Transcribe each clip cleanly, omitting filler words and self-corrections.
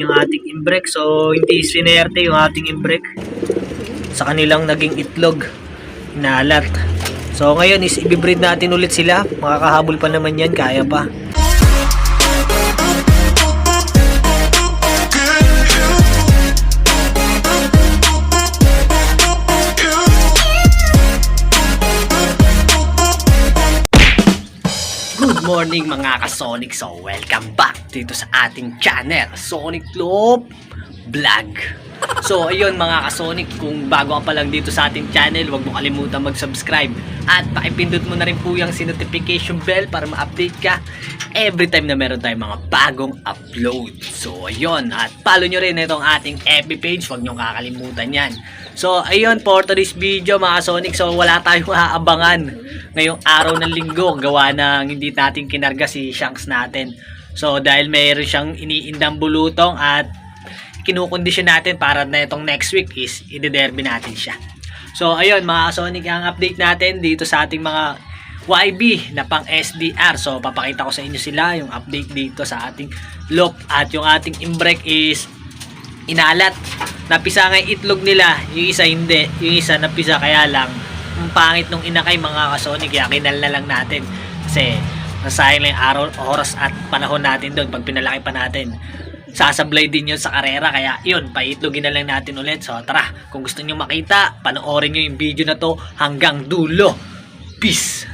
yung ating imbrek. So, hindi sinerte yung ating imbrek sa kanilang naging itlog. Inalat. So, ngayon is i-breed natin ulit sila. Makakahabol pa naman yan. Kaya pa. Good morning mga ka-Sonic. So welcome back dito sa ating channel, Sonic Loop Vlog. So ayun mga ka-Sonic, kung bago ka pa lang dito sa ating channel, huwag mo kalimutan mag-subscribe at pakipindot mo na rin po yung notification bell para ma-update ka every time na meron tayong mga bagong upload. So ayun, at follow nyo rin itong ating FB page, huwag nyo kakalimutan yan. So ayun, for today's video mga Sonic, so wala tayong aabangan ngayong araw ng linggo gawa ng hindi natin kinarga si Shanks natin. So dahil mayroon siyang iniindang bulutong at kinukondisyon natin para na itong next week is i-derby natin siya. So ayun mga Sonic, ang update natin dito sa ating mga YB na pang SDR. So papakita ko sa inyo sila yung update dito sa ating loop, at yung ating imbrek is inalat. Napisa nga yung itlog nila, yung isa hindi, yung isa napisa, kaya lang ang pangit nung inakay mga ka-Sonic, kaya kinal na lang natin kasi nasayang lang yung araw, oras at panahon natin doon. Pag pinalaki pa natin, sasablay din yun sa karera, kaya yun, paitlogin na lang natin ulit. So tara, kung gusto nyo makita, panoorin nyo yung video na to hanggang dulo. Peace!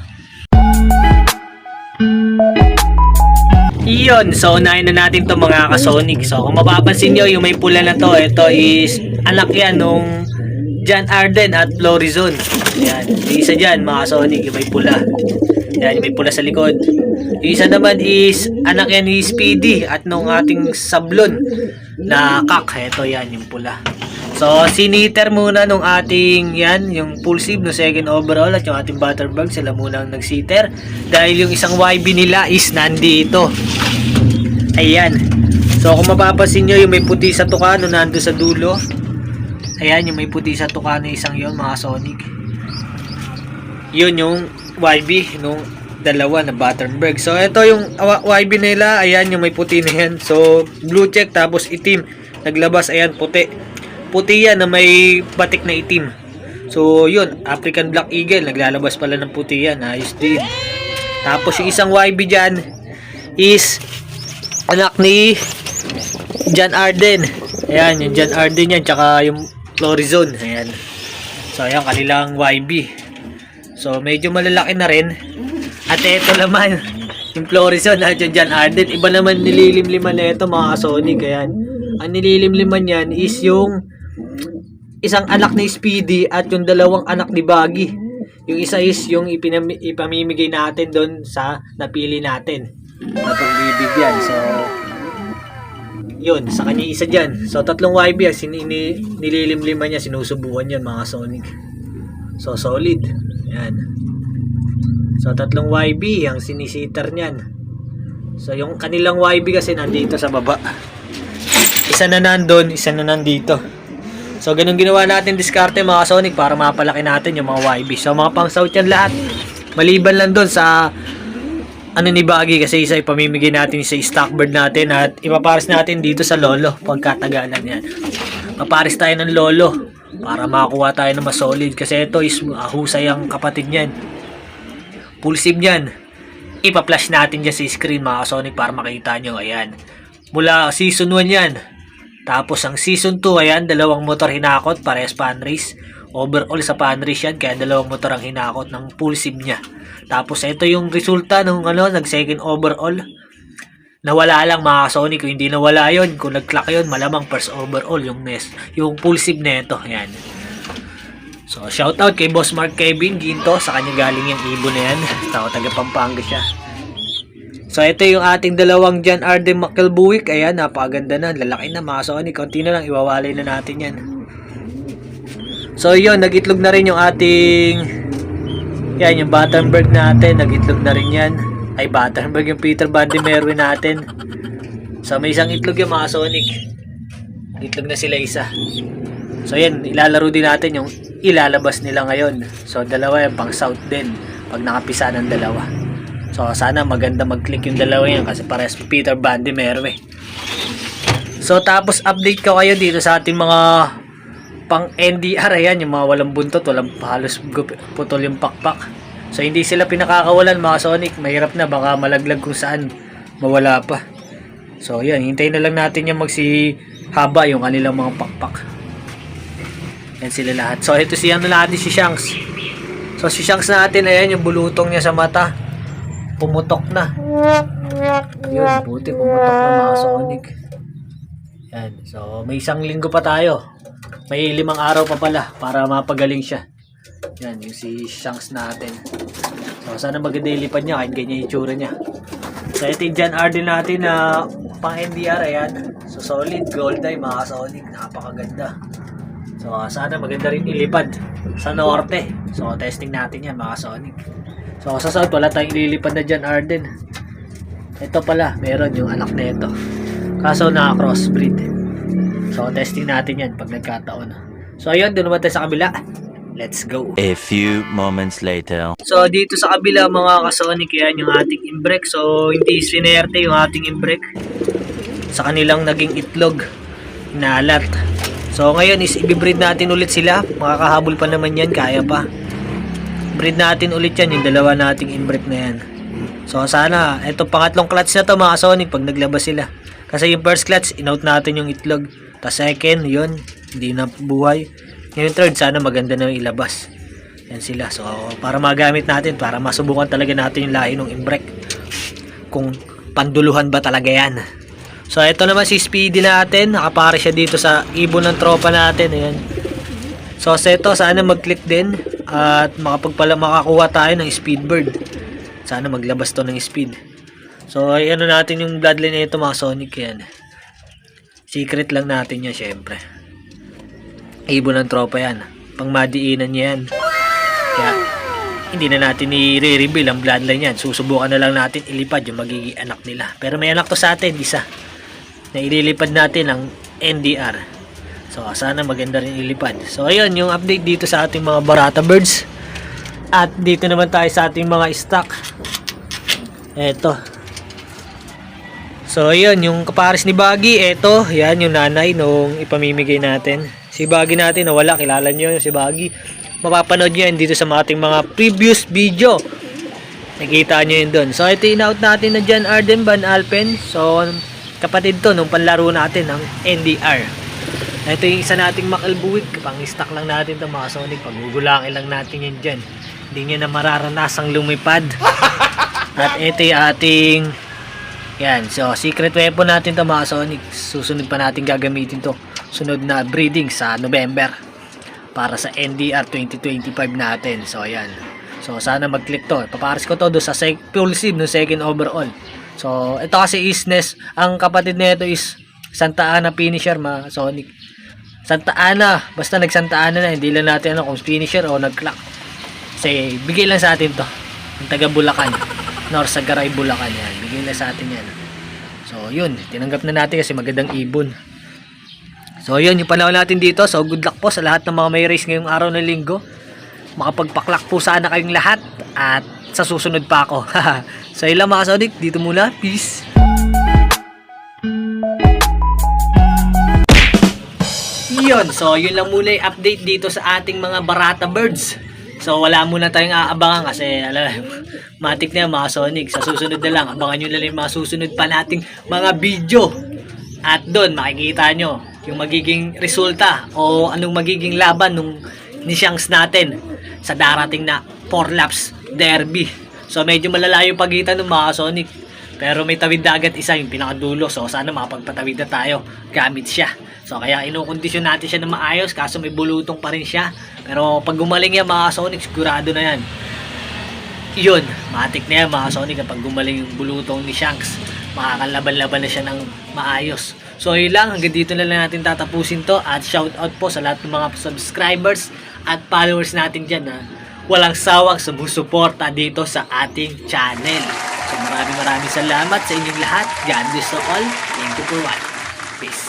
Iyon, so unahin na natin to mga ka-Sonic. So kung mapapansin nyo, yung may pula na to, ito is anak yan nung John Arden at Florizon. Yan, yung isa dyan mga Sonic, yung may pula. Yan, yung may pula sa likod. Yung isa naman is anak yan ni Speedy at nung ating sablon na kak. Ito yan, yung pula. So siniter muna nung ating yan, yung pulsive no second overall, at yung ating butterbug, sila muna ang nagsiter dahil yung isang YB nila is nandito. Ayan. So kung mapapansin nyo, yung may puti sa tuka no nando sa dulo. Ayan, yung may puti sa tuka na isang yon mga Sonic. Yun yung YB nung dalawa na Butterberg. So ito yung YB nila. Ayan, yung may puti na yan. So blue check tapos itim. Naglabas, ayan, puti. Puti yan na may batik na itim. So yun, African Black Eagle. Naglalabas pala ng puti yan. Ayos din. Tapos yung isang YB dyan is anak ni John Arden. Ayan, yung John Arden yan. Tsaka yung Florizon. Ayan. So ayan, kanilang YB. So medyo malalaki na rin. At ito naman, yung Florizon at yung John Arden. Iba naman nililimliman na ito mga Sonic. Ayan. Ang nililimliman yan is yung isang anak ni Speedy at yung dalawang anak ni Baggy. Yung isa is yung ipamimigay natin doon sa napili natin na pagbibigyan. So yun, sa kanya isa dyan. So tatlong YB nililimliman niya, sinusubukan yan mga Sonic. So solid. Yan. So tatlong YB ang sinisiter niyan. So yung kanilang YB kasi nandito sa baba. Isa na nandun, isa na nandito. So ganun ginawa natin diskarte mga Sonic para mapalaki natin yung mga YB. So mga pang south yan lahat. Maliban lang doon sa ano ni Baggy, kasi isa ipamimigay natin sa stockbird natin at ipapares natin dito sa lolo pagkatagalan yan. Papares tayo ng lolo para makakuha tayo ng mas solid, kasi ito is husay ang kapatid niyan. Pulsive niyan. Ipa-flash natin dyan sa screen mga Sonic para makita nyo. Ayan. Mula season 1 yan. Tapos ang season 2, ayan, dalawang motor hinakot, parehas pan race. Overall sa pan race yan, kaya dalawang motor ang hinakot ng pulsive niya. Tapos ito yung resulta nung nag second overall. Nawala lang mga Sonic. Kung hindi nawala yon, kung nag-clock yun, malamang first overall yung nest, yung pulsive neto. Ayan. So shout out kay Boss Mark Kevin Ginto, sa kanya galing yung ibon na yan. Taga Pampanga siya. So ito yung ating dalawang John Arden Mackelbuick. Ayan, napakaganda na, lalaki na mga Sonic. Konti na lang, iwawalay na natin yan. So yun, nag-itlog na rin yung ating yan, yung Butterberg natin. Nag-itlog na rin yan. Ay, Butterberg, yung Peter Van de Merwe natin. So may isang itlog yung mga Sonic. Itlog na sila isa. So yan, ilalaro din natin yung ilalabas nila ngayon. So dalawa yung pang south din pag nakapisa ng dalawa. So sana maganda mag-click yung dalawa yan kasi parehas Peter Van de Merwe. So tapos update ko kayo dito sa ating mga pang NDR. Ayan, yung mga walang buntot, walang halos putol yung pakpak. So hindi sila pinakakawalan mga Sonic. Mahirap na, baka malaglag kung saan mawala pa. So yan, hintayin na lang natin yung haba yung kanilang mga pakpak. Yan sila lahat. So ito si natin, si Shanks. So si Shanks natin, ayan yung bulutong niya sa mata, pumutok na. Yun, buti pumutok na mga Sonic. Yan. So may isang linggo pa tayo. May 5 araw pa pala para mapagaling siya. Yan yung si Shanks natin. So sana maganda yung lipad niya kahit ganyan yung itsura niya. So ito yung John Arden natin na pang NDR. Ayan. So solid gold eye mga Sonic. Napakaganda. So sana maganda rin ilipad sa norte. So testing natin yan mga Sonic. So sa south wala tayong ililipad na John Arden. Ito pala meron yung anak na ito. Kaso na crossbreed. So testing natin yan pag nagkataon. So ayun, doon naman tayo sa kabila. Let's go. A few moments later. So dito sa kabila mga ka-Sonic, yan yung ating imbrek. So hindi sinerte yung ating imbrek sa kanilang naging itlog, inalat. So ngayon is i-breed natin ulit sila. Makakahabol pa naman yan, kaya pa. Breed natin ulit yan, yung dalawa nating imbrek na yan. So sana, ito pangatlong clutch na to mga Sonic pag naglabas sila. Kasi yung first clutch, in-out natin yung itlog. Tapos second, yun, hindi na buhay. Yung third, sana maganda na yung ilabas. Yan sila. So para magamit natin, para masubukan talaga natin yung lahi ng imbrek. Kung panduluhan ba talaga yan. So ito naman si Speedy natin. Nakapare siya dito sa ibon ng tropa natin. Ayan. So ito, sana mag-click din. At makakuha tayo ng Speedbird. Sana maglabas to ng speed. So ano natin yung bloodline na ito mga Sonic yan. Secret lang natin yan syempre. Ibon ng tropa yan. Pang madiinan niya yan. Kaya hindi na natin i-reveal ang bloodline yan. Susubukan na lang natin ilipad yung magiging anak nila. Pero may anak to sa atin, isa. Na ililipad natin ang NDR. So sana maganda rin ilipad. So ayun yung update dito sa ating mga Barata Birds. At dito naman tayo sa ating mga stock. Eto. So ayun yung kapares ni Baggy. Eto, yan yung nanay nung ipamimigay natin. Si Baggy natin nawala, kilala nyo yung si Baggy. Mapapanood nyo yan dito sa ating mga previous video. Nakita nyo yun doon. So ito in-out natin na John Arden Van Alpen. So kapatid to nung panlaro natin ng NDR. Ito yung isa nating makalbuwig. Pang stock lang natin to mga Sonic. Pagugulangin lang natin yan dyan. Hindi niya na mararanasang lumipad. At ito yung ating yan. So secret weapon natin to mga Sonic. Susunod pa natin gagamitin to. Sunod na breeding sa November. Para sa NDR 2025 natin. So ayan. So sana mag-click to. Papares ko to do sa full sim no second overall. So ito kasi is Ness. Ang kapatid nito is Santa Ana finisher mga Sonic. Santa Ana. Basta nag Santa Ana na. Hindi lang natin kung finisher o nag-clock. Kasi bigay lang sa atin to. Ang taga Bulacan. North Sagaray, Bulacan yan. Bigay lang sa atin yan. So yun. Tinanggap na natin kasi magandang ibon. So yun yung panahon natin dito. So good luck po sa lahat ng mga may race ngayong araw ng linggo. Makapagpaklak po sana kayong lahat. At sa susunod pa ako. So yun lang mga Sonic. Dito muna. Peace. Yun. So yun lang muna yung update dito sa ating mga Barata Birds. So wala muna tayong aabangan kasi matik na yan mga Sonic. Sa susunod na lang, abangan nyo na lang yung mga susunod pa nating mga video. At doon makikita nyo yung magiging resulta o anong magiging laban nung ni Shanks natin sa darating na 4 laps derby. So medyo malalayo pagitan ng mga Sonic. Pero may tawid dagat isa yung pinakadulo. So sana makapagpatawid na tayo gamit siya. So kaya inukondisyon natin siya na maayos kaso may bulutong pa rin siya. Pero pag gumaling yan mga Sonic, sigurado na yan. Yun, matik na yan mga Sonic. Kapag gumaling yung bulutong ni Shanks, makakalaban-laban na siya ng maayos. So yun lang, hanggang dito na lang natin tatapusin to. At shout out po sa lahat ng mga subscribers at followers natin dyan na walang sawang sumusuporta dito sa ating channel. So maraming salamat sa inyong lahat. God bless to all. Thank you for watching. Peace.